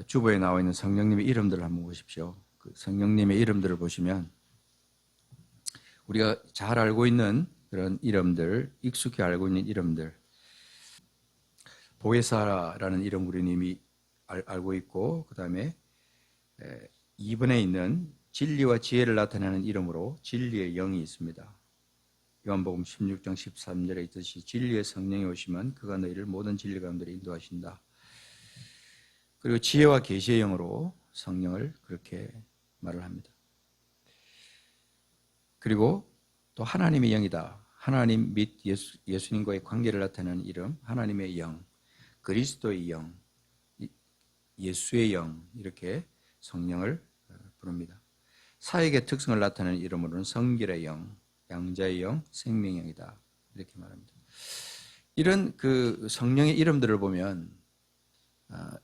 주보에 나와 있는 성령님의 이름들을 한번 보십시오. 그 성령님의 이름들을 보시면 우리가 잘 알고 있는 그런 이름들, 익숙히 알고 있는 이름들, 보혜사라는 이름 우리는 이미 알고 있고, 그 다음에 2번에 있는 진리와 지혜를 나타내는 이름으로 진리의 영이 있습니다. 요한복음 16장 13절에 있듯이 진리의 성령이 오시면 그가 너희를 모든 진리 가운데로 인도하신다. 그리고 지혜와 계시의 영으로 성령을 그렇게 말을 합니다. 그리고 또 하나님의 영이다. 하나님 및 예수님과의 관계를 나타내는 이름, 하나님의 영, 그리스도의 영, 예수의 영, 이렇게 성령을 부릅니다. 사역의 특성을 나타내는 이름으로는 성결의 영, 양자의 영, 생명의 영이다. 이렇게 말합니다. 이런 그 성령의 이름들을 보면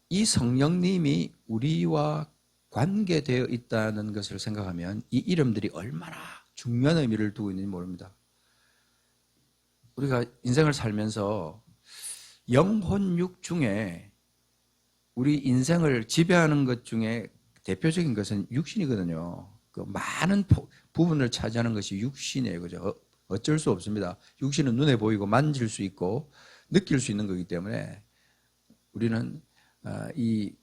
이 성령님이 우리와 관계되어 있다는 것을 생각하면 이 이름들이 얼마나 중요한 의미를 두고 있는지 모릅니다. 우리가 인생을 살면서 영혼육 중에 우리 인생을 지배하는 것 중에 대표적인 것은 육신이거든요. 그 많은 부분을 차지하는 것이 육신이에요. 그죠? 어쩔 수 없습니다. 육신은 눈에 보이고 만질 수 있고 느낄 수 있는 거기 때문에 우리는 이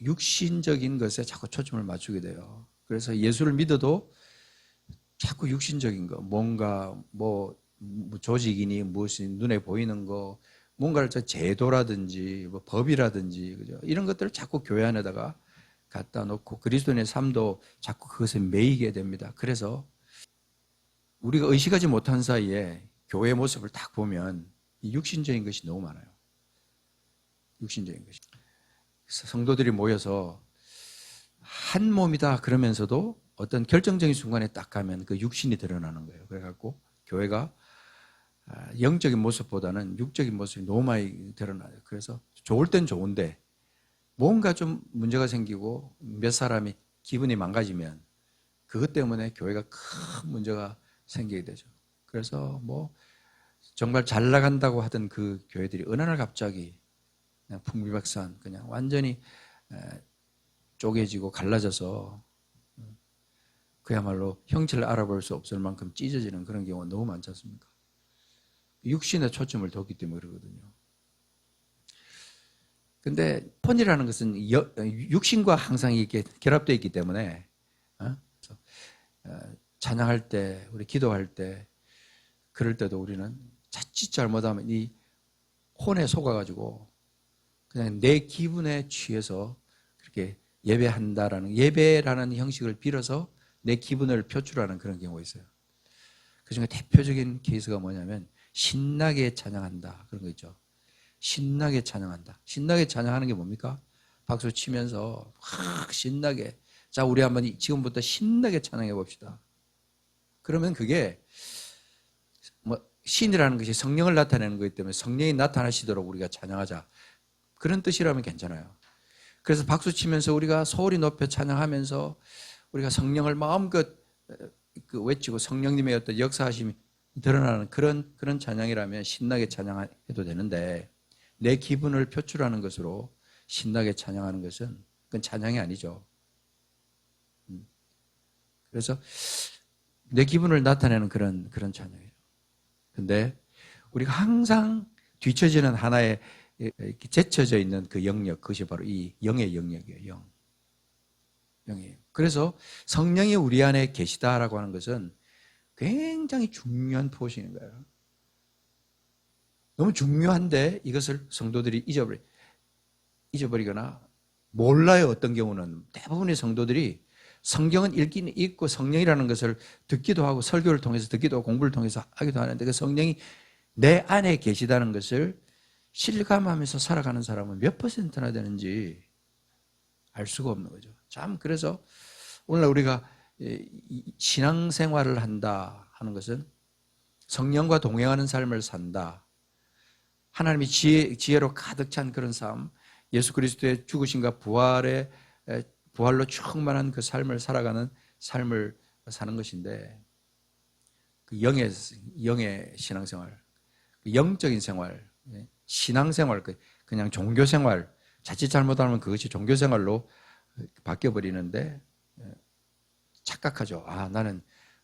육신적인 것에 자꾸 초점을 맞추게 돼요. 그래서 예수를 믿어도 자꾸 육신적인 거, 뭔가 뭐 조직이니 무엇이 눈에 보이는 거, 뭔가를 제도라든지 뭐 법이라든지 그죠? 이런 것들을 자꾸 교회 안에다가 갖다 놓고 그리스도인의 삶도 자꾸 그것에 매이게 됩니다. 그래서 우리가 의식하지 못한 사이에 교회의 모습을 딱 보면 이 육신적인 것이 너무 많아요. 육신적인 것이. 그래서 성도들이 모여서 한 몸이다 그러면서도 어떤 결정적인 순간에 딱 가면 그 육신이 드러나는 거예요. 그래갖고 교회가 영적인 모습보다는 육적인 모습이 너무 많이 드러나요. 그래서 좋을 땐 좋은데 뭔가 좀 문제가 생기고 몇 사람이 기분이 망가지면 그것 때문에 교회가 큰 문제가 생기게 되죠. 그래서 뭐 정말 잘 나간다고 하던 그 교회들이 어느 날 갑자기 그냥 풍비박산 그냥 완전히 쪼개지고 갈라져서 그야말로 형체를 알아볼 수 없을 만큼 찢어지는 그런 경우가 너무 많지 않습니까? 육신에 초점을 뒀기 때문에 그러거든요. 근데 폰이라는 것은 육신과 항상 이렇게 결합되어 있기 때문에 찬양할 때, 우리 기도할 때, 그럴 때도 우리는 자칫 잘못하면 이 혼에 속아가지고 그냥 내 기분에 취해서 그렇게 예배한다라는, 예배라는 형식을 빌어서 내 기분을 표출하는 그런 경우가 있어요. 그 중에 대표적인 케이스가 뭐냐면 신나게 찬양한다 그런 거 있죠. 신나게 찬양한다. 신나게 찬양하는 게 뭡니까? 박수 치면서 확 신나게, 자 우리 한번 지금부터 신나게 찬양해 봅시다. 그러면 그게 뭐 신이라는 것이 성령을 나타내는 거기 때문에 성령이 나타나시도록 우리가 찬양하자, 그런 뜻이라면 괜찮아요. 그래서 박수 치면서 우리가 소리 높여 찬양하면서 우리가 성령을 마음껏 외치고 성령님의 어떤 역사하심이 드러나는 그런 찬양이라면 신나게 찬양해도 되는데, 내 기분을 표출하는 것으로 신나게 찬양하는 것은 그건 찬양이 아니죠. 그래서 내 기분을 나타내는 그런 찬양이에요. 근데 우리가 항상 뒤처지는 하나의 이렇게 제쳐져 있는 그 영역, 그것이 바로 이 영의 영역이에요. 영이에요. 그래서 성령이 우리 안에 계시다라고 하는 것은 굉장히 중요한 포인트인 거예요. 너무 중요한데 이것을 성도들이 잊어버리거나 몰라요. 어떤 경우는 대부분의 성도들이 성경은 읽긴 읽고 성령이라는 것을 듣기도 하고 설교를 통해서 듣기도 하고 공부를 통해서 하기도 하는데 그 성령이 내 안에 계시다는 것을 실감하면서 살아가는 사람은 몇 퍼센트나 되는지 알 수가 없는 거죠. 참, 그래서 오늘날 우리가 신앙생활을 한다 하는 것은 성령과 동행하는 삶을 산다, 하나님이 지혜로 가득 찬 그런 삶, 예수 그리스도의 죽으심과 부활로 충만한 그 삶을 살아가는 삶을 사는 것인데, 그 영의 신앙생활, 영적인 생활, 신앙생활, 그냥 종교생활, 자칫 잘못하면 그것이 종교생활로 바뀌어버리는데 착각하죠. 아, 나는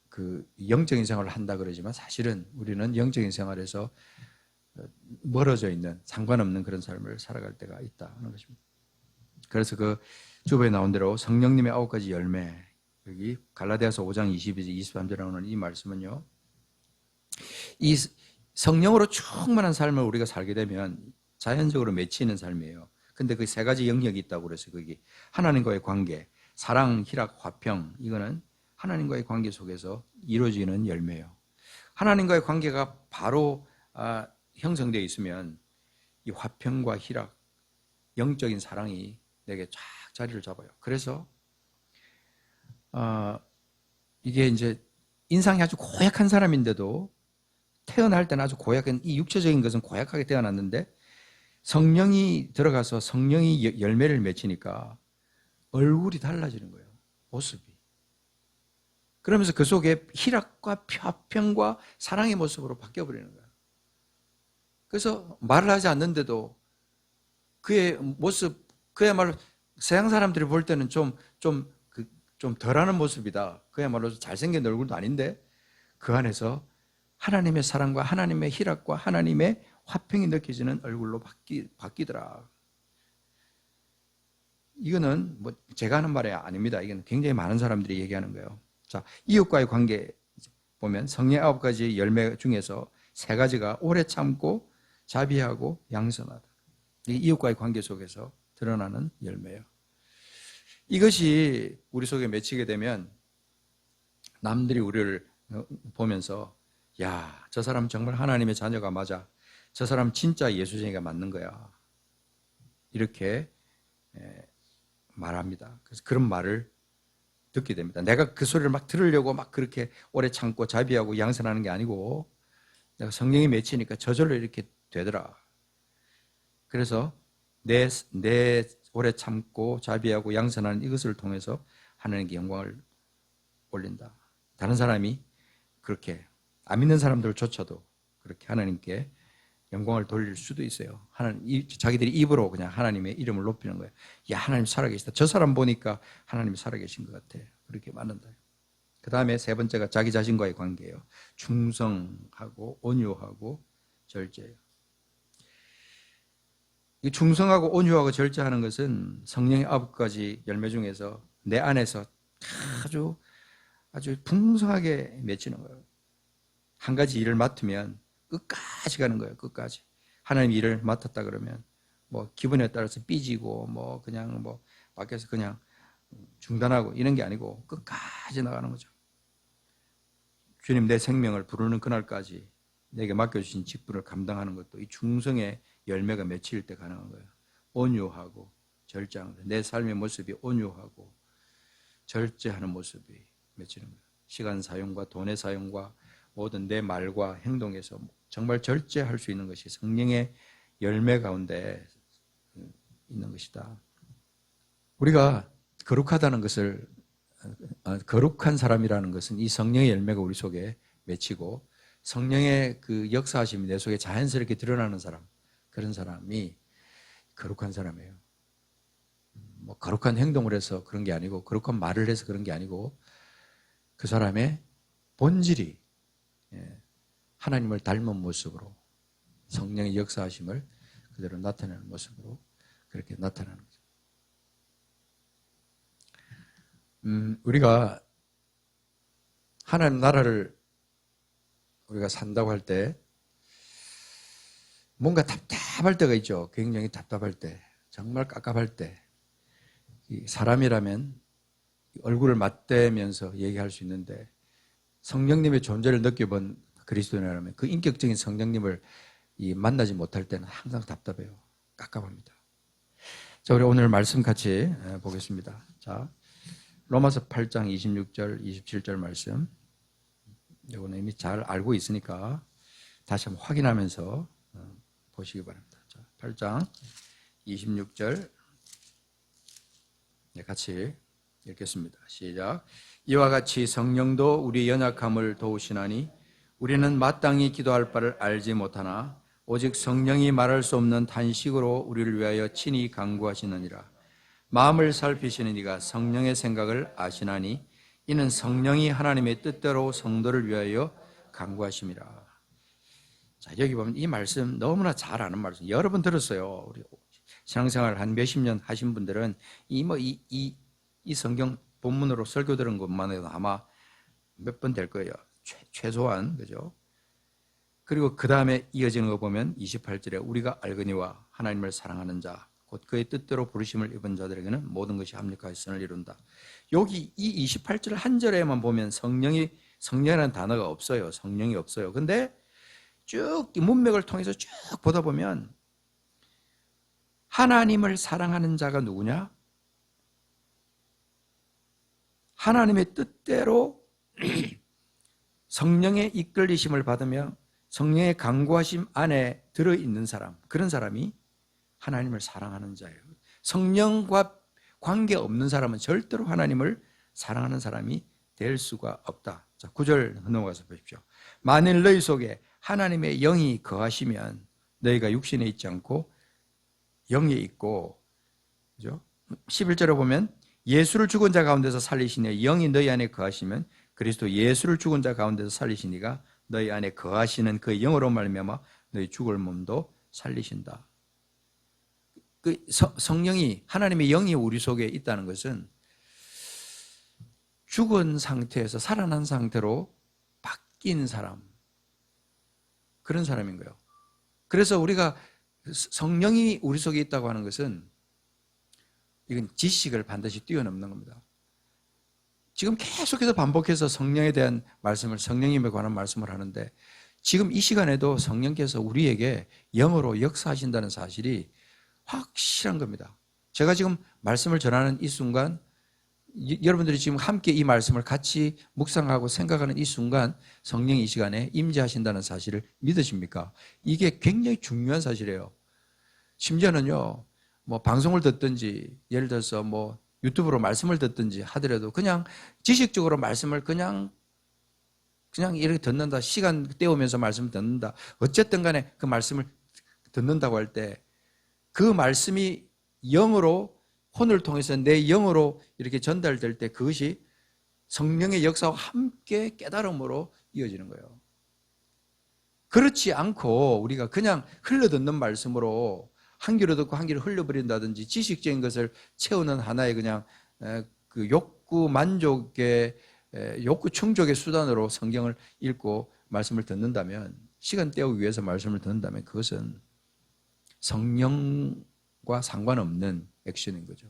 그 영적인 생활을 한다 그러지만 사실은 우리는 영적인 생활에서 멀어져 있는 상관없는 그런 삶을 살아갈 때가 있다 하는 것입니다. 그래서 그 주보에 나온 대로 성령님의 9가지 열매, 여기 갈라디아서 5장 22절 23절에 나오는 이 말씀은요, 이 성령으로 충만한 삶을 우리가 살게 되면 자연적으로 맺히는 삶이에요. 근데 그 3가지 영역이 있다고 그래서 거기 하나님과의 관계, 사랑, 희락, 화평, 이거는 하나님과의 관계 속에서 이루어지는 열매예요. 하나님과의 관계가 바로 형성되어 있으면 이 화평과 희락, 영적인 사랑이 내게 쫙 자리를 잡아요. 그래서 이게 이제 인상이 아주 고약한 사람인데도 태어날 때는 아주 고약한, 이 육체적인 것은 고약하게 태어났는데 성령이 들어가서 성령이 열매를 맺히니까 얼굴이 달라지는 거예요. 모습이. 그러면서 그 속에 희락과 화평과 사랑의 모습으로 바뀌어버리는 거예요. 그래서 말을 하지 않는데도 그의 모습, 그야말로 서양 사람들이 볼 때는 좀 덜하는 모습이다. 그야말로 잘생긴 얼굴도 아닌데 그 안에서 하나님의 사랑과 하나님의 희락과 하나님의 화평이 느껴지는 얼굴로 바뀌더라. 이거는 뭐 제가 하는 말이 아닙니다. 이건 굉장히 많은 사람들이 얘기하는 거예요. 자, 이웃과의 관계 보면 성령의 9가지 열매 중에서 3가지가 오래 참고 자비하고 양선하다. 이웃과의 관계 속에서 드러나는 열매예요. 이것이 우리 속에 맺히게 되면 남들이 우리를 보면서 야, 저 사람 정말 하나님의 자녀가 맞아. 저 사람 진짜 예수쟁이가 맞는 거야. 이렇게 말합니다. 그래서 그런 말을 듣게 됩니다. 내가 그 소리를 막 들으려고 막 그렇게 오래 참고 자비하고 양선하는 게 아니고 내가 성령이 맺히니까 저절로 이렇게 되더라. 그래서 내 오래 참고 자비하고 양선하는 이것을 통해서 하나님께 영광을 올린다. 다른 사람이 그렇게 안 믿는 사람들조차도 그렇게 하나님께 영광을 돌릴 수도 있어요. 자기들이 입으로 그냥 하나님의 이름을 높이는 거예요. 야, 하나님 살아계시다. 저 사람 보니까 하나님이 살아계신 것 같아. 그렇게 말한다. 그 다음에 3번째가 자기 자신과의 관계예요. 충성하고 온유하고 절제예요. 이 충성하고 온유하고 절제하는 것은 성령의 9가지 열매 중에서 내 안에서 아주 풍성하게 맺히는 거예요. 한 가지 일을 맡으면 끝까지 가는 거예요. 끝까지. 하나님 일을 맡았다 그러면 뭐 기분에 따라서 삐지고 뭐 그냥 뭐 밖에서 그냥 중단하고 이런 게 아니고 끝까지 나가는 거죠. 주님 내 생명을 부르는 그날까지 내게 맡겨주신 직분을 감당하는 것도 이 충성의 열매가 맺힐 때 가능한 거예요. 온유하고 절제하는 거예요. 내 삶의 모습이 온유하고 절제하는 모습이 맺히는 거예요. 시간 사용과 돈의 사용과 모든 내 말과 행동에서 정말 절제할 수 있는 것이 성령의 열매 가운데 있는 것이다. 우리가 거룩하다는 것을, 거룩한 사람이라는 것은 이 성령의 열매가 우리 속에 맺히고 성령의 그 역사하심이 내 속에 자연스럽게 드러나는 사람, 그런 사람이 거룩한 사람이에요. 뭐 거룩한 행동을 해서 그런 게 아니고 거룩한 말을 해서 그런 게 아니고 그 사람의 본질이 하나님을 닮은 모습으로 성령의 역사하심을 그대로 나타내는 모습으로 그렇게 나타나는 거죠. 우리가 하나님 나라를 우리가 산다고 할 때 뭔가 답답할 때가 있죠. 굉장히 답답할 때, 정말 깝깝할 때 사람이라면 얼굴을 맞대면서 얘기할 수 있는데 성령님의 존재를 느껴본 그리스도인이라면 그 인격적인 성령님을 만나지 못할 때는 항상 답답해요. 깝깝합니다. 자, 우리 오늘 말씀 같이 보겠습니다. 자, 로마서 8장 26절, 27절 말씀. 이거는 이미 잘 알고 있으니까 다시 한번 확인하면서 보시기 바랍니다. 자, 8장 26절 같이 읽겠습니다. 시작. 이와 같이 성령도 우리 연약함을 도우시나니 우리는 마땅히 기도할 바를 알지 못하나 오직 성령이 말할 수 없는 탄식으로 우리를 위하여 친히 간구하시느니라. 마음을 살피시는 이가 성령의 생각을 아시나니 이는 성령이 하나님의 뜻대로 성도를 위하여 간구하심이라. 자, 여기 보면 이 말씀 너무나 잘 아는 말씀. 여러 번 들었어요. 우리 신앙생활 한 몇십 년 하신 분들은 이 성경 본문으로 설교 들은 것만 해도 아마 몇 번 될 거예요. 최소한, 그죠? 그리고 그 다음에 이어지는 거 보면 28절에 우리가 알거니와 하나님을 사랑하는 자, 곧 그의 뜻대로 부르심을 입은 자들에게는 모든 것이 합력하여 선을 이룬다. 여기 이 28절 한 절에만 보면 성령이라는 단어가 없어요. 성령이 없어요. 근데 쭉 이 문맥을 통해서 쭉 보다 보면 하나님을 사랑하는 자가 누구냐? 하나님의 뜻대로 성령의 이끌리심을 받으며 성령의 간구하심 안에 들어있는 사람, 그런 사람이 하나님을 사랑하는 자예요. 성령과 관계없는 사람은 절대로 하나님을 사랑하는 사람이 될 수가 없다. 자, 9절 넘어가서 보십시오. 만일 너희 속에 하나님의 영이 거하시면 너희가 육신에 있지 않고 영에 있고, 그죠? 11절에 보면 예수를 죽은 자 가운데서 살리시니 영이 너희 안에 거하시면 그리스도 예수를 죽은 자 가운데서 살리시니가 너희 안에 거하시는 그 영으로 말미암아 너희 죽을 몸도 살리신다. 그 성령이, 하나님의 영이 우리 속에 있다는 것은 죽은 상태에서 살아난 상태로 바뀐 사람, 그런 사람인 거예요. 그래서 우리가 성령이 우리 속에 있다고 하는 것은 이건 지식을 반드시 뛰어넘는 겁니다. 지금 계속해서 반복해서 성령에 대한 말씀을, 성령님에 관한 말씀을 하는데 지금 이 시간에도 성령께서 우리에게 영으로 역사하신다는 사실이 확실한 겁니다. 제가 지금 말씀을 전하는 이 순간, 여러분들이 지금 함께 이 말씀을 같이 묵상하고 생각하는 이 순간 성령이 이 시간에 임재하신다는 사실을 믿으십니까? 이게 굉장히 중요한 사실이에요. 심지어는요, 뭐 방송을 듣든지 예를 들어서 뭐 유튜브로 말씀을 듣든지 하더라도 그냥 지식적으로 말씀을 그냥 이렇게 듣는다, 시간 때우면서 말씀을 듣는다, 어쨌든 간에 그 말씀을 듣는다고 할 때 그 말씀이 영으로, 혼을 통해서 내 영으로 이렇게 전달될 때 그것이 성령의 역사와 함께 깨달음으로 이어지는 거예요. 그렇지 않고 우리가 그냥 흘러듣는 말씀으로 한 귀로 듣고 한 귀로 흘려버린다든지 지식적인 것을 채우는 하나의 그냥 그 욕구 만족의, 욕구 충족의 수단으로 성경을 읽고 말씀을 듣는다면, 시간 때우기 위해서 말씀을 듣는다면 그것은 성령과 상관없는 액션인 거죠.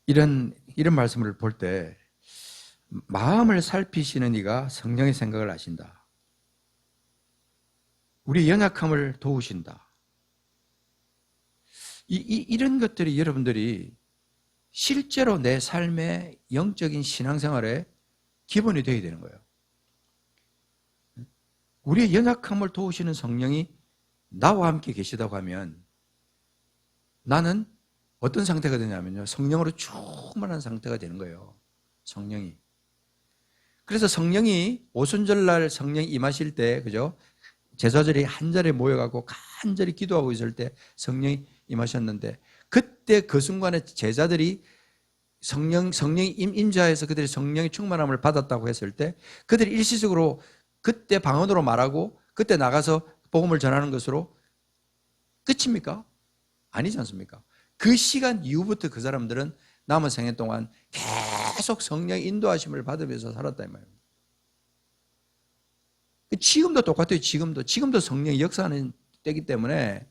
이런 말씀을 볼 때 마음을 살피시는 이가 성령의 생각을 아신다. 우리의 연약함을 도우신다. 이런 것들이 여러분들이 실제로 내 삶의 영적인 신앙생활의 기본이 되어야 되는 거예요. 우리의 연약함을 도우시는 성령이 나와 함께 계시다고 하면 나는 어떤 상태가 되냐면요, 성령으로 충만한 상태가 되는 거예요. 성령이. 그래서 성령이 오순절날 성령이 임하실 때, 그죠? 제자들이 한 자리에 모여가고 간절히 기도하고 있을 때 성령이 임하셨는데, 그때 그 순간에 제자들이 성령이 임자해서 그들이 성령의 충만함을 받았다고 했을 때 그들이 일시적으로 그때 방언으로 말하고 그때 나가서 복음을 전하는 것으로 끝입니까? 아니지 않습니까? 그 시간 이후부터 그 사람들은 남은 생애 동안 계속 성령의 인도하심을 받으면서 살았다 이 말입니다. 지금도 똑같아요. 지금도 성령이 역사하는 때이기 때문에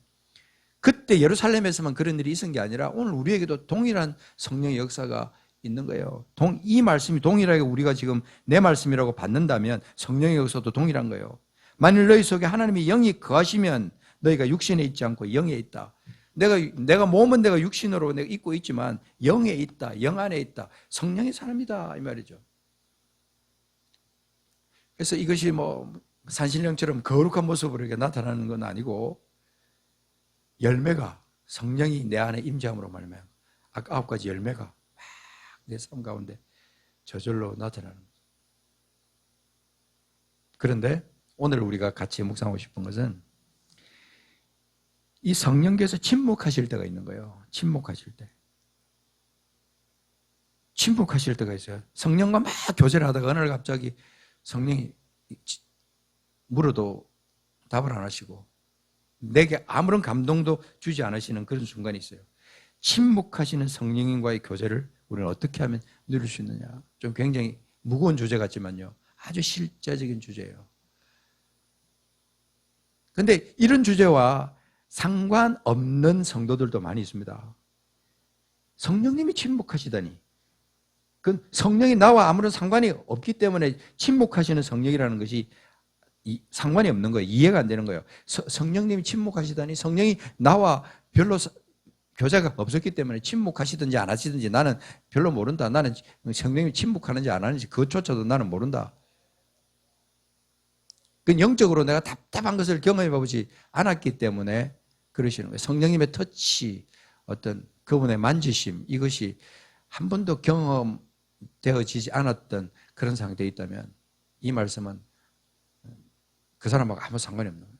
그때 예루살렘에서만 그런 일이 있은 게 아니라 오늘 우리에게도 동일한 성령의 역사가 있는 거예요. 이 말씀이 동일하게 우리가 지금 내 말씀이라고 받는다면 성령의 역사도 동일한 거예요. 만일 너희 속에 하나님의 영이 거하시면 너희가 육신에 있지 않고 영에 있다. 내가 몸은 내가 육신으로 내가 있고 있지만 영에 있다. 영 안에 있다. 성령의 사람이다 이 말이죠. 그래서 이것이 뭐 산신령처럼 거룩한 모습으로 이렇게 나타나는 건 아니고 열매가 성령이 내 안에 임재함으로 말미암아 아까 9가지 열매가 막 내 삶 가운데 저절로 나타나는 거죠. 그런데 오늘 우리가 같이 묵상하고 싶은 것은 이 성령께서 침묵하실 때가 있는 거예요. 침묵하실 때. 침묵하실 때가 있어요. 성령과 막 교제를 하다가 어느 날 갑자기 성령이 물어도 답을 안 하시고 내게 아무런 감동도 주지 않으시는 그런 순간이 있어요. 침묵하시는 성령님과의 교제를 우리는 어떻게 하면 누릴 수 있느냐. 좀 굉장히 무거운 주제 같지만요. 아주 실제적인 주제예요. 그런데 이런 주제와 상관없는 성도들도 많이 있습니다. 성령님이 침묵하시다니. 그 성령이 나와 아무런 상관이 없기 때문에 침묵하시는 성령이라는 것이 상관이 없는 거예요. 이해가 안 되는 거예요. 성령님이 침묵하시다니 성령이 나와 별로 교제가 없었기 때문에 침묵하시든지 안 하시든지 나는 별로 모른다. 나는 성령님이 침묵하는지 안 하는지 그것조차도 나는 모른다. 그 영적으로 내가 답답한 것을 경험해 보지 않았기 때문에 그러시는 거예요. 성령님의 터치, 어떤 그분의 만지심, 이것이 한 번도 경험되어지지 않았던 그런 상태에 있다면 이 말씀은 그 사람하고 아무 상관이 없는 거예요.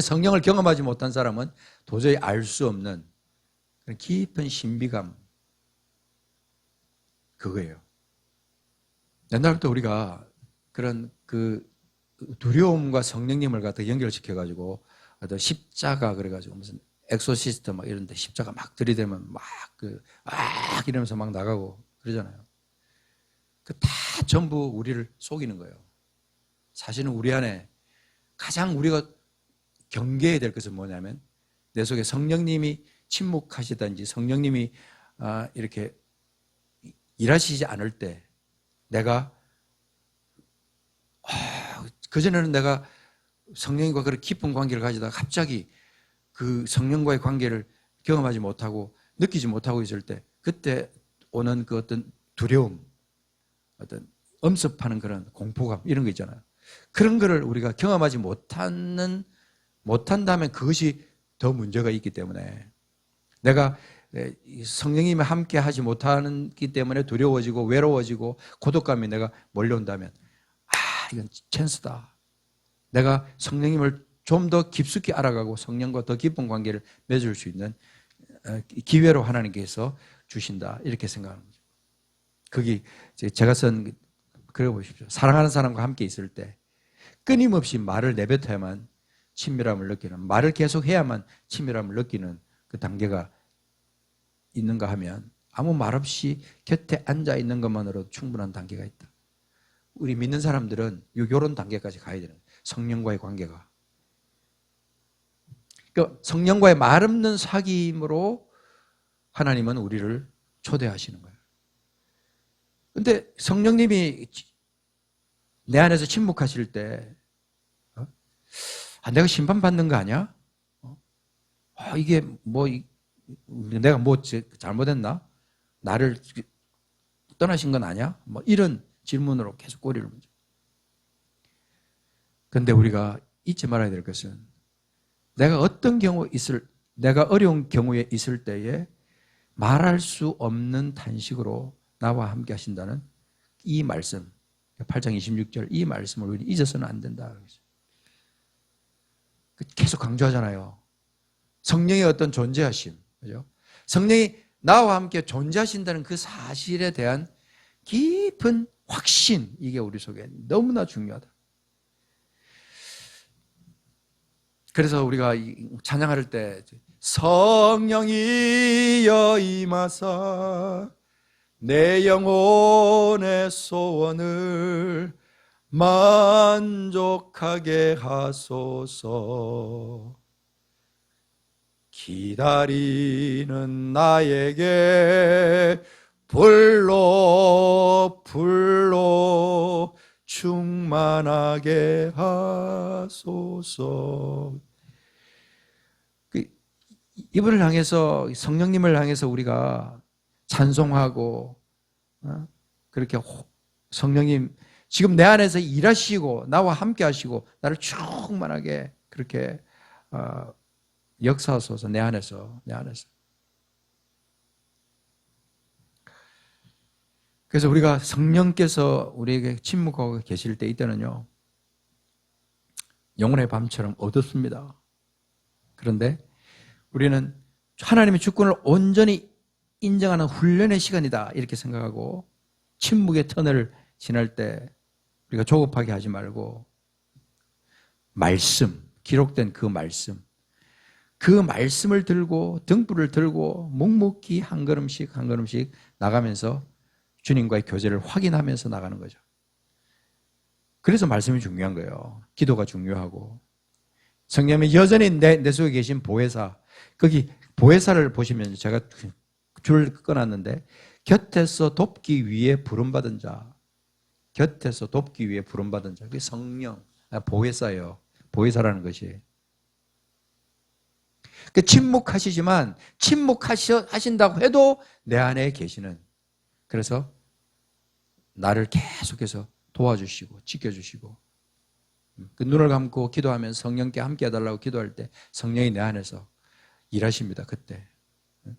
성령을 경험하지 못한 사람은 도저히 알 수 없는 그런 깊은 신비감, 그거예요. 옛날부터 우리가 그런 그 두려움과 성령님을 갖다 연결시켜가지고 어떤 십자가 그래가지고 무슨 엑소시스트 막 이런데 십자가 막 들이대면 막 이러면서 막 나가고 그러잖아요. 그 다 전부 우리를 속이는 거예요. 사실은 우리 안에 가장 우리가 경계해야 될 것은 뭐냐면 내 속에 성령님이 침묵하시든지 성령님이 이렇게 일하시지 않을 때 내가 그전에는 내가 성령님과 그런 깊은 관계를 가지다가 갑자기 그 성령과의 관계를 경험하지 못하고 느끼지 못하고 있을 때 그때 오는 그 어떤 두려움, 어떤 엄습하는 그런 공포감 이런 거 있잖아요. 그런 거를 우리가 경험하지 못한다면 그것이 더 문제가 있기 때문에 내가 성령님이 함께 하지 못하기 때문에 두려워지고 외로워지고 고독감이 내가 몰려온다면 이건 찬스다. 내가 성령님을 좀 더 깊숙이 알아가고 성령과 더 깊은 관계를 맺을 수 있는 기회로 하나님께서 주신다. 이렇게 생각하는 거죠. 거기 제가 쓴 그려 보십시오. 사랑하는 사람과 함께 있을 때 끊임없이 말을 내뱉어야만 친밀함을 느끼는, 말을 계속 해야만 친밀함을 느끼는 그 단계가 있는가 하면 아무 말 없이 곁에 앉아 있는 것만으로도 충분한 단계가 있다. 우리 믿는 사람들은 이런 단계까지 가야 되는 거예요. 성령과의 관계가. 그러니까 성령과의 말 없는 사귐으로 하나님은 우리를 초대하시는 거예요. 그런데 성령님이 내 안에서 침묵하실 때 내가 심판받는 거 아니야? 이게 뭐 내가 뭐 잘못했나? 나를 떠나신 건 아니야? 뭐 이런 질문으로 계속 꼬리를 물죠. 그런데 우리가 잊지 말아야 될 것은 내가 어려운 경우에 있을 때에 말할 수 없는 탄식으로 나와 함께 하신다는 이 말씀, 8장 26절 이 말씀을 우리 잊어서는 안 된다. 계속 강조하잖아요. 성령의 어떤 존재하심, 그죠? 성령이 나와 함께 존재하신다는 그 사실에 대한 깊은 확신, 이게 우리 속에 너무나 중요하다. 그래서 우리가 찬양할 때 성령이여 임하사 내 영혼의 소원을 만족하게 하소서. 기다리는 나에게 불로 충만하게 하소서. 이분을 향해서, 성령님을 향해서 우리가 찬송하고 그렇게 성령님 지금 내 안에서 일하시고 나와 함께 하시고 나를 충만하게 그렇게 역사하소서. 내 안에서 그래서 우리가 성령께서 우리에게 침묵하고 계실 때 이때는요, 영혼의 밤처럼 어둡습니다. 그런데 우리는 하나님의 주권을 온전히 인정하는 훈련의 시간이다 이렇게 생각하고 침묵의 터널을 지날 때 우리가 조급하게 하지 말고 말씀, 기록된 그 말씀을 들고 등불을 들고 묵묵히 한 걸음씩 한 걸음씩 나가면서 주님과의 교제를 확인하면서 나가는 거죠. 그래서 말씀이 중요한 거예요. 기도가 중요하고. 성령님이 여전히 내 속에 계신 보혜사, 거기 보혜사를 보시면 제가 줄을 끊었는데 곁에서 돕기 위해 부름받은 자, 곁에서 돕기 위해 부름받은 자, 그게 성령, 보혜사예요. 보혜사라는 것이. 침묵하시지만 침묵하신다고 해도 내 안에 계시는, 그래서 나를 계속해서 도와주시고 지켜주시고, 그 눈을 감고 기도하면 성령께 함께 해달라고 기도할 때 성령이 내 안에서 일하십니다. 그때. 근데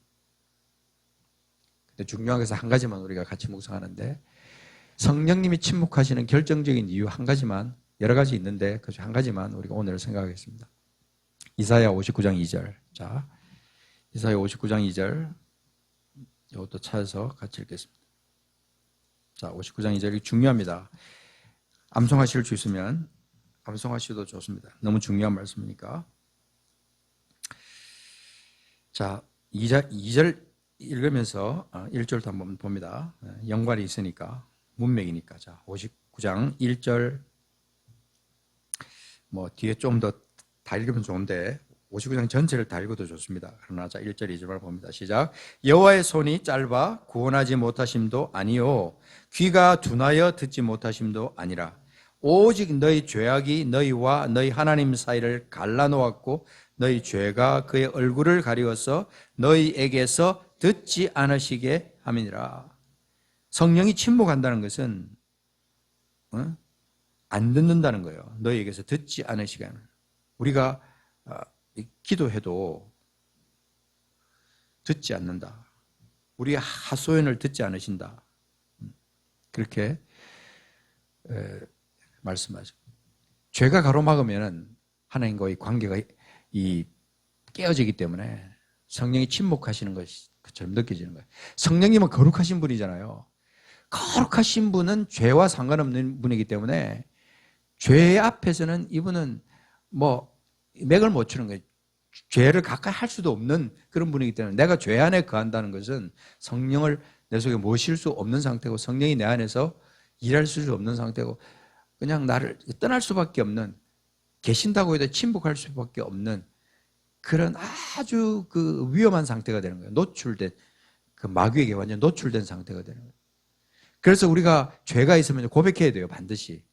중요한 것은 한 가지만 우리가 같이 묵상하는데, 성령님이 침묵하시는 결정적인 이유 한 가지만, 여러 가지 있는데 그 중 한 가지만 우리가 오늘 생각하겠습니다. 이사야 59장 2절. 자, 이사야 59장 2절. 이것도 찾아서 같이 읽겠습니다. 자, 59장 2절이 중요합니다. 암송하실 수 있으면 암송하셔도 좋습니다. 너무 중요한 말씀이니까. 자, 2절 읽으면서 1절도 한번 봅니다. 연관이 있으니까, 문맥이니까. 자, 59장 1절, 뭐 뒤에 좀 더 다 읽으면 좋은데 59장 전체를 다 읽어도 좋습니다. 그러나 자, 1절 2절만 봅니다. 시작. 여호와의 손이 짧아 구원하지 못하심도 아니요 귀가 둔하여 듣지 못하심도 아니라 오직 너희 죄악이 너희와 너희 하나님 사이를 갈라놓았고 너희 죄가 그의 얼굴을 가리워서 너희에게서 듣지 않으시게 함이니라. 성령이 침묵한다는 것은 안 듣는다는 거예요. 너희에게서 듣지 않으시게 하는. 우리가 기도해도 듣지 않는다. 우리의 하소연을 듣지 않으신다. 그렇게 말씀하죠. 죄가 가로막으면 하나님과의 관계가 깨어지기 때문에 성령이 침묵하시는 것처럼 느껴지는 거예요. 성령님은 거룩하신 분이잖아요. 거룩하신 분은 죄와 상관없는 분이기 때문에 죄 앞에서는 이분은 뭐 맥을 못 추는 거예요. 죄를 가까이 할 수도 없는 그런 분이기 때문에 내가 죄 안에 거한다는 것은 성령을 내 속에 모실 수 없는 상태고 성령이 내 안에서 일할 수 없는 상태고 그냥 나를 떠날 수밖에 없는, 계신다고 해도 침묵할 수밖에 없는 그런 아주 그 위험한 상태가 되는 거예요. 노출된, 그 마귀에게 완전 노출된 상태가 되는 거예요. 그래서 우리가 죄가 있으면 고백해야 돼요. 반드시.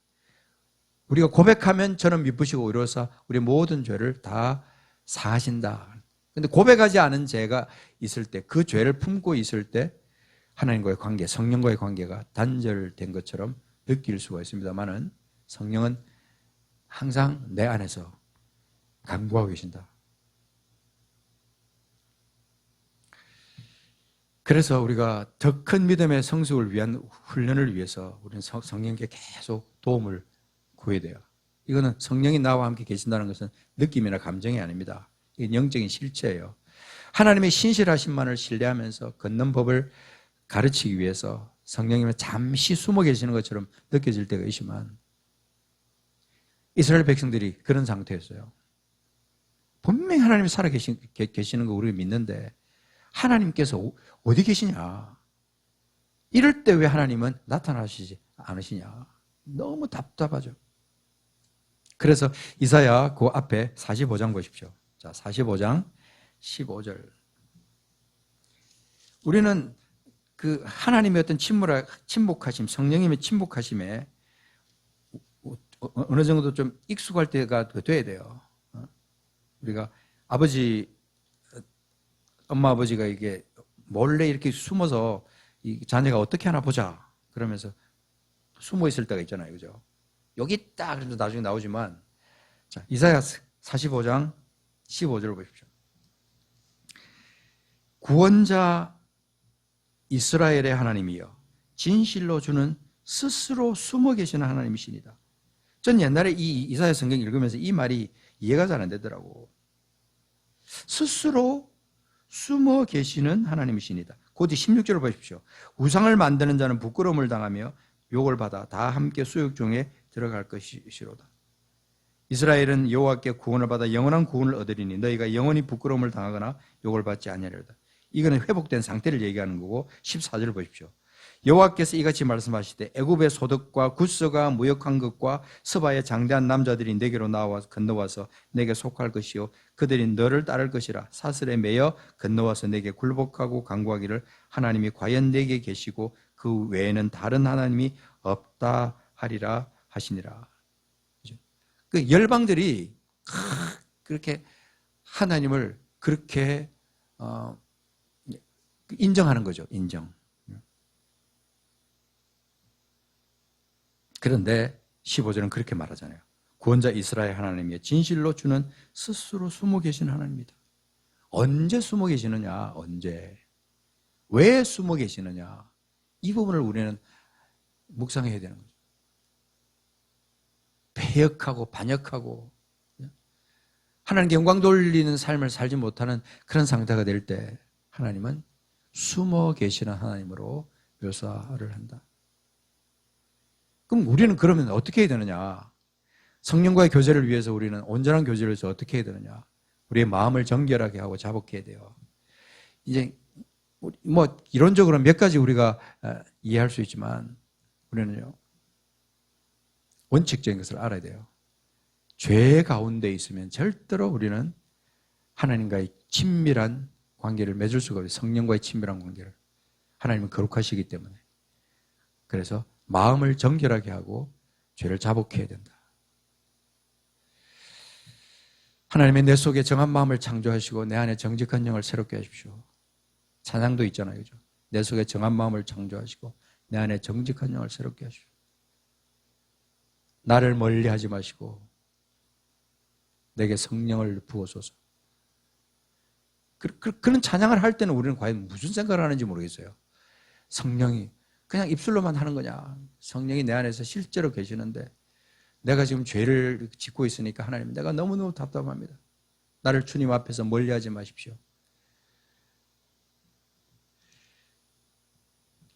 우리가 고백하면 저는 미쁘시고 의로사 우리 모든 죄를 다 사하신다. 근데 고백하지 않은 죄가 있을 때, 그 죄를 품고 있을 때 하나님과의 관계, 성령과의 관계가 단절된 것처럼 느낄 수가 있습니다만은 성령은 항상 내 안에서 강구하고 계신다. 그래서 우리가 더 큰 믿음의 성숙을 위한 훈련을 위해서 우리는 성령께 계속 도움을 구해야 돼요. 이거는 성령이 나와 함께 계신다는 것은 느낌이나 감정이 아닙니다. 이게 영적인 실체예요. 하나님의 신실하심만을 신뢰하면서 걷는 법을 가르치기 위해서 성령님은 잠시 숨어 계시는 것처럼 느껴질 때가 있지만 이스라엘 백성들이 그런 상태였어요. 분명히 하나님이 살아 계시는 거 우리가 믿는데 하나님께서 어디 계시냐? 이럴 때 왜 하나님은 나타나시지 않으시냐? 너무 답답하죠. 그래서 이사야 그 앞에 45장 보십시오. 자, 45장 15절. 우리는 그 하나님의 어떤 침묵하심, 성령님의 침묵하심에 어느 정도 좀 익숙할 때가 돼야 돼요. 우리가 엄마 아버지가 이게 몰래 이렇게 숨어서 이 자녀가 어떻게 하나 보자 그러면서 숨어 있을 때가 있잖아요. 그죠? 여기 있다 그래도 나중에 나오지만, 자, 이사야 45장 15절을 보십시오. 구원자 이스라엘의 하나님이여 진실로 주는 스스로 숨어 계시는 하나님이십니다. 전 옛날에 이 이사야 성경 읽으면서 이 말이 이해가 잘 안 되더라고. 스스로 숨어 계시는 하나님이십니다. 곧 16절을 보십시오. 우상을 만드는 자는 부끄러움을 당하며 욕을 받아 다 함께 수욕 중에 들어갈 것이시로다. 이스라엘은 여호와께 구원을 받아 영원한 구원을 얻으리니 너희가 영원히 부끄러움을 당하거나 욕을 받지 아니하리로다. 이거는 회복된 상태를 얘기하는 거고 14절을 보십시오. 여호와께서 이같이 말씀하시되 애굽의 소득과 굿서가 무역한 것과 서바의 장대한 남자들이 내게로 나와 건너와서 내게 속할 것이요 그들이 너를 따를 것이라. 사슬에 매여 건너와서 내게 굴복하고 간구하기를 하나님이 과연 내게 계시고 그 외에는 다른 하나님이 없다 하리라 하시니라. 그 열방들이 그렇게 하나님을 그렇게 인정하는 거죠. 인정. 그런데 15절은 그렇게 말하잖아요. 구원자 이스라엘 하나님이 진실로 주는 스스로 숨어 계신 하나님입니다. 언제 숨어 계시느냐? 언제? 왜 숨어 계시느냐? 이 부분을 우리는 묵상해야 되는 거죠. 배역하고 반역하고 하나님께 영광 돌리는 삶을 살지 못하는 그런 상태가 될 때 하나님은 숨어 계시는 하나님으로 묘사를 한다. 그럼 우리는 그러면 어떻게 해야 되느냐? 성령과의 교제를 위해서 우리는 온전한 교제를 위해서 어떻게 해야 되느냐? 우리의 마음을 정결하게 하고 자복해야 돼요. 이제 뭐 이론적으로 몇 가지 우리가 이해할 수 있지만 우리는요, 원칙적인 것을 알아야 돼요. 죄 가운데 있으면 절대로 우리는 하나님과의 친밀한 관계를 맺을 수가 없어요. 성령과의 친밀한 관계를. 하나님은 거룩하시기 때문에. 그래서 마음을 정결하게 하고 죄를 자복해야 된다. 하나님의 내 속에 정한 마음을 창조하시고 내 안에 정직한 영을 새롭게 하십시오. 찬양도 있잖아요. 그죠? 내 속에 정한 마음을 창조하시고 내 안에 정직한 영을 새롭게 하십시오. 나를 멀리하지 마시고 내게 성령을 부어소서. 그런 찬양을 할 때는 우리는 과연 무슨 생각을 하는지 모르겠어요. 성령이 그냥 입술로만 하는 거냐? 성령이 내 안에서 실제로 계시는데 내가 지금 죄를 짓고 있으니까 하나님, 내가 너무너무 답답합니다. 나를 주님 앞에서 멀리하지 마십시오.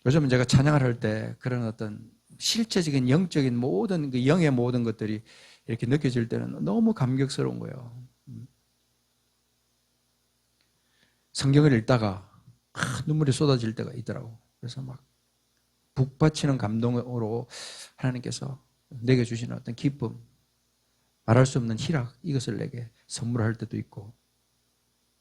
요즘은 제가 찬양을 할 때 그런 어떤 실체적인 영적인 모든 그 영의 모든 것들이 이렇게 느껴질 때는 너무 감격스러운 거예요. 성경을 읽다가 눈물이 쏟아질 때가 있더라고. 그래서 막 북받치는 감동으로 하나님께서 내게 주시는 어떤 기쁨, 말할 수 없는 희락, 이것을 내게 선물할 때도 있고.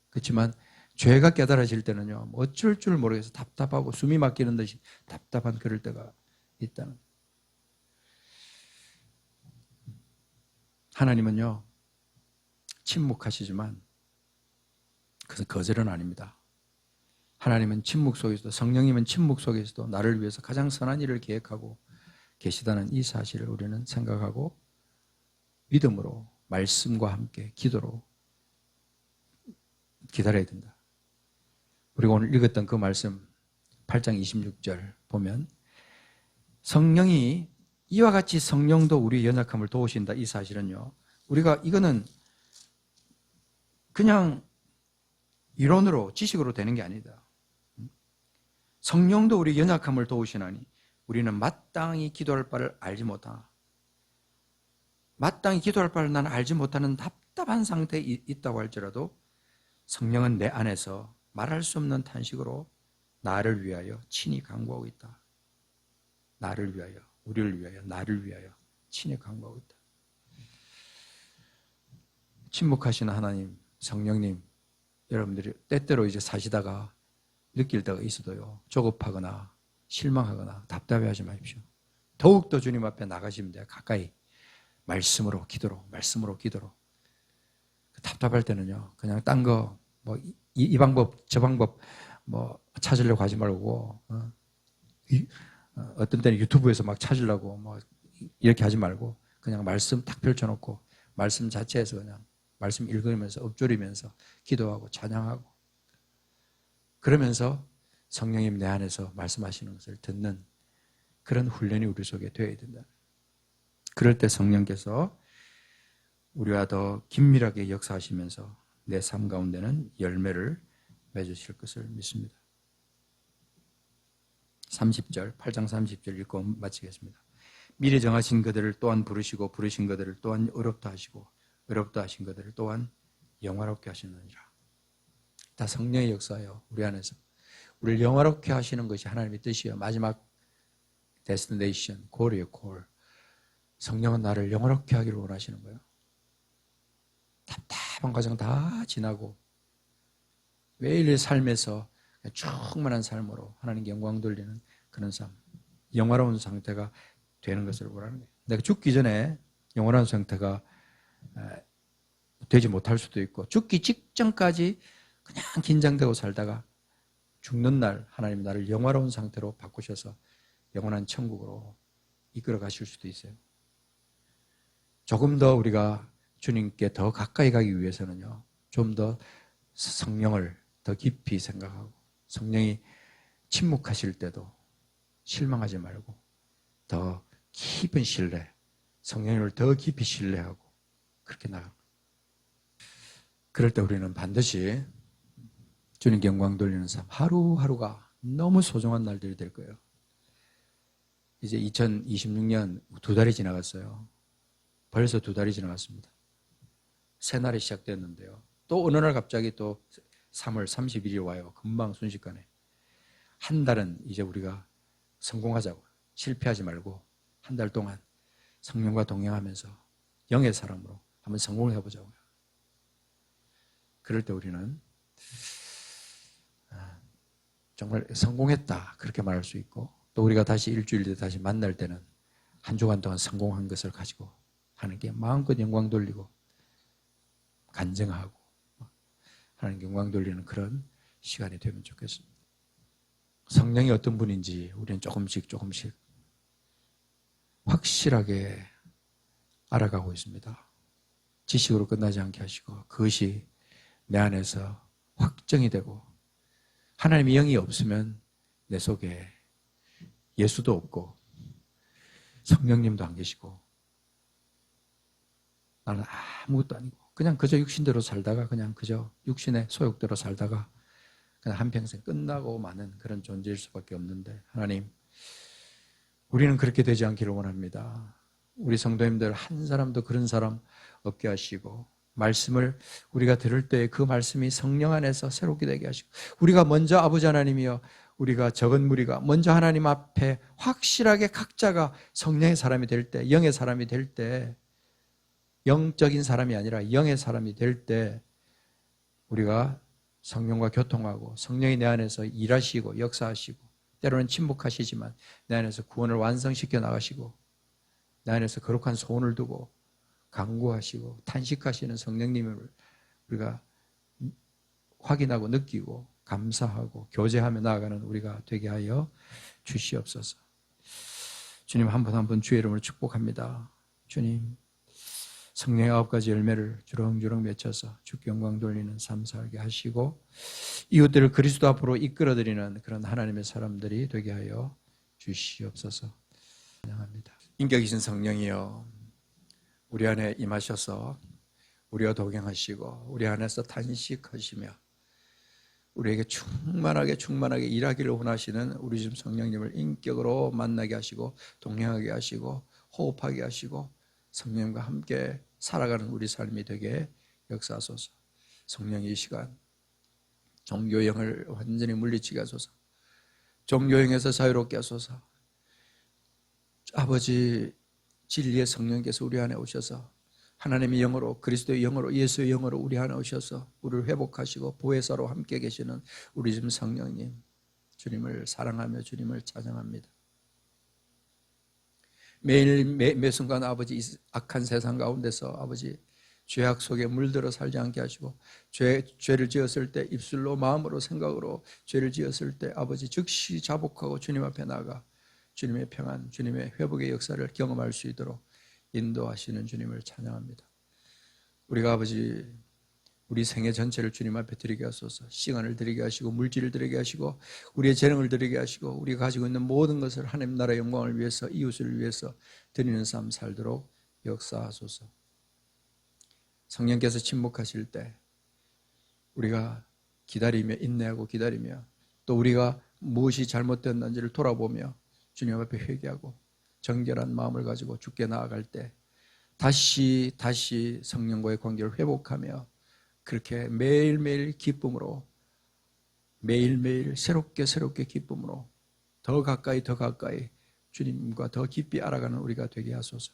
그렇지만 죄가 깨달아질 때는요, 어쩔 줄 모르겠어 답답하고 숨이 막히는 듯이 답답한 그럴 때가 있다는. 하나님은요, 침묵하시지만 그것은 거절은 아닙니다. 하나님은 침묵 속에서도, 성령님은 침묵 속에서도 나를 위해서 가장 선한 일을 계획하고 계시다는 이 사실을 우리는 생각하고 믿음으로, 말씀과 함께 기도로 기다려야 된다. 우리가 오늘 읽었던 그 말씀 8장 26절 보면 성령이 이와 같이 성령도 우리의 연약함을 도우신다. 이 사실은요, 우리가 이거는 그냥 이론으로 지식으로 되는 게 아니다. 성령도 우리의 연약함을 도우시나니 우리는 마땅히 기도할 바를 알지 못하나. 마땅히 기도할 바를 나는 알지 못하는 답답한 상태에 있다고 할지라도 성령은 내 안에서 말할 수 없는 탄식으로 나를 위하여 친히 간구하고 있다. 나를 위하여, 우리를 위하여, 나를 위하여 친히 간구하고 있다. 침묵하시는 하나님, 성령님, 여러분들이 때때로 이제 사시다가 느낄 때가 있어도요, 조급하거나 실망하거나 답답해하지 마십시오. 더욱더 주님 앞에 나가시면 돼요. 가까이 말씀으로 기도로, 말씀으로 기도로. 답답할 때는요, 그냥 딴 거 뭐 이 방법 저 방법 뭐 찾으려고 하지 말고 어떤 때는 유튜브에서 막 찾으려고 뭐 이렇게 하지 말고 그냥 말씀 딱 펼쳐놓고 말씀 자체에서 그냥 말씀 읽으면서 읊조리면서 기도하고 찬양하고, 그러면서 성령님 내 안에서 말씀하시는 것을 듣는 그런 훈련이 우리 속에 되어야 된다. 그럴 때 성령께서 우리와 더 긴밀하게 역사하시면서 내 삶 가운데는 열매를 맺으실 것을 믿습니다. 30절, 8장 30절 읽고 마치겠습니다. 미리 정하신 그들을 또한 부르시고 부르신 그들을 또한 의롭다 하시고 의롭다 하신 그들을 또한 영화롭게 하시느니라. 다 성령의 역사예요. 우리 안에서. 우리를 영화롭게 하시는 것이 하나님의 뜻이에요. 마지막 데스티네이션, 골이에요. 골. 성령은 나를 영화롭게 하기를 원하시는 거예요. 답답한 과정 다 지나고 매일 삶에서 충만한 삶으로 하나님께 영광 돌리는 그런 삶, 영화로운 상태가 되는 것을 원하는 거예요. 내가 죽기 전에 영원한 상태가 되지 못할 수도 있고 죽기 직전까지 그냥 긴장되고 살다가 죽는 날 하나님이 나를 영화로운 상태로 바꾸셔서 영원한 천국으로 이끌어 가실 수도 있어요. 조금 더 우리가 주님께 더 가까이 가기 위해서는요, 좀 더 성령을 더 깊이 생각하고 성령이 침묵하실 때도 실망하지 말고 더 깊은 신뢰, 성령을 더 깊이 신뢰하고 그렇게 나아가는 거예요. 그럴 때 우리는 반드시 주님께 영광 돌리는 삶, 하루하루가 너무 소중한 날들이 될 거예요. 이제 2026년 2달이 지나갔어요. 벌써 2달이 지나갔습니다. 새날이 시작됐는데요. 또 어느 날 갑자기 또 3월 31일이 와요. 금방 순식간에. 한 달은 이제 우리가 성공하자고, 실패하지 말고 한 달 동안 성령과 동행하면서 영의 사람으로 한번 성공을 해보자고요. 그럴 때 우리는 정말 성공했다 그렇게 말할 수 있고, 또 우리가 다시 일주일 뒤에 다시 만날 때는 한 주간 동안 성공한 것을 가지고 하나님께 마음껏 영광 돌리고 간증하고 하나님께 영광 돌리는 그런 시간이 되면 좋겠습니다. 성령이 어떤 분인지 우리는 조금씩 확실하게 알아가고 있습니다. 지식으로 끝나지 않게 하시고 그것이 내 안에서 확정이 되고, 하나님의 영이 없으면 내 속에 예수도 없고 성령님도 안 계시고 나는 아무것도 아니고 그냥 그저 육신대로 살다가 그냥 그저 육신의 소욕대로 살다가 그냥 한평생 끝나고 마는 그런 존재일 수밖에 없는데, 하나님, 우리는 그렇게 되지 않기를 원합니다. 우리 성도님들 한 사람도 그런 사람 없게 하시고, 말씀을 우리가 들을 때 그 말씀이 성령 안에서 새롭게 되게 하시고, 우리가 먼저 아버지 하나님이여, 우리가 적은 무리가 먼저 하나님 앞에 확실하게 각자가 성령의 사람이 될 때, 영의 사람이 될 때, 영적인 사람이 아니라 영의 사람이 될 때 우리가 성령과 교통하고 성령이 내 안에서 일하시고 역사하시고 때로는 침묵하시지만 내 안에서 구원을 완성시켜 나가시고 내 안에서 거룩한 소원을 두고 간구하시고 탄식하시는 성령님을 우리가 확인하고 느끼고 감사하고 교제하며 나아가는 우리가 되게 하여 주시옵소서. 주님, 한 분 한 분 주의 이름으로 축복합니다. 주님, 성령의 9가지 열매를 주렁주렁 맺혀서 주께 영광 돌리는 삶 살게 하시고 이웃들을 그리스도 앞으로 이끌어드리는 그런 하나님의 사람들이 되게 하여 주시옵소서. 찬양합니다. 인격이신 성령이여, 우리 안에 임하셔서 우리와 동행하시고 우리 안에서 탄식하시며 우리에게 충만하게 일하기를 원하시는 우리 집 성령님을 인격으로 만나게 하시고 동행하게 하시고 호흡하게 하시고 성령과 함께 살아가는 우리 삶이 되게 역사하소서. 성령이 이 시간 종교형을 완전히 물리치게 하소서. 종교형에서 자유롭게 하소서. 아버지, 진리의 성령께서 우리 안에 오셔서 하나님의 영으로, 그리스도의 영으로, 예수의 영으로 우리 안에 오셔서 우리를 회복하시고 보혜사로 함께 계시는 우리 집 성령님, 주님을 사랑하며 주님을 찬양합니다. 매일 매 순간 아버지 악한 세상 가운데서 아버지 죄악 속에 물들어 살지 않게 하시고 죄를 지었을 때 입술로 마음으로 생각으로 죄를 지었을 때 아버지 즉시 자복하고 주님 앞에 나가 주님의 평안, 주님의 회복의 역사를 경험할 수 있도록 인도하시는 주님을 찬양합니다. 우리가 아버지 우리 생애 전체를 주님 앞에 드리게 하소서. 시간을 드리게 하시고 물질을 드리게 하시고 우리의 재능을 드리게 하시고 우리가 가지고 있는 모든 것을 하나님 나라의 영광을 위해서 이웃을 위해서 드리는 삶 살도록 역사하소서. 성령께서 침묵하실 때 우리가 기다리며 인내하고 기다리며 또 우리가 무엇이 잘못되었는지를 돌아보며 주님 앞에 회개하고 정결한 마음을 가지고 주께 나아갈 때 다시 성령과의 관계를 회복하며 그렇게 매일매일 기쁨으로 매일매일 새롭게 기쁨으로 더 가까이 주님과 더 깊이 알아가는 우리가 되게 하소서.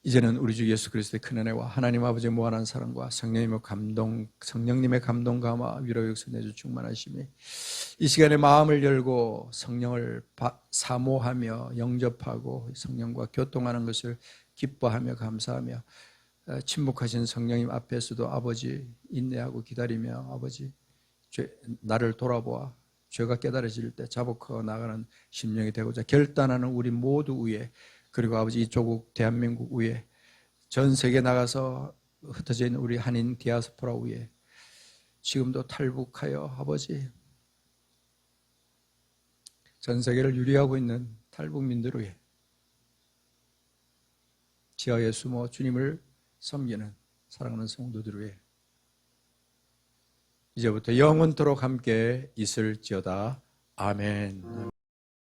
이제는 우리 주 예수 그리스도의 큰 은혜와 하나님 아버지의 무한한 사랑과 성령님의 감동 감화 위로 역사 내주 충만하심이 이 시간에 마음을 열고 성령을 사모하며 영접하고 성령과 교통하는 것을 기뻐하며 감사하며 침묵하신 성령님 앞에서도 아버지 인내하고 기다리며 아버지 나를 돌아보아 죄가 깨달아질 때 자복하고 나가는 심령이 되고자 결단하는 우리 모두 위에 그리고 아버지 이 조국 대한민국 위에 전 세계 나가서 흩어져 있는 우리 한인 디아스포라 위에 지금도 탈북하여 아버지 전 세계를 유리하고 있는 탈북민들 위해 지하에 숨어 주님을 섬기는 사랑하는 성도들 위해 이제부터 영원토록 함께 있을지어다. 아멘.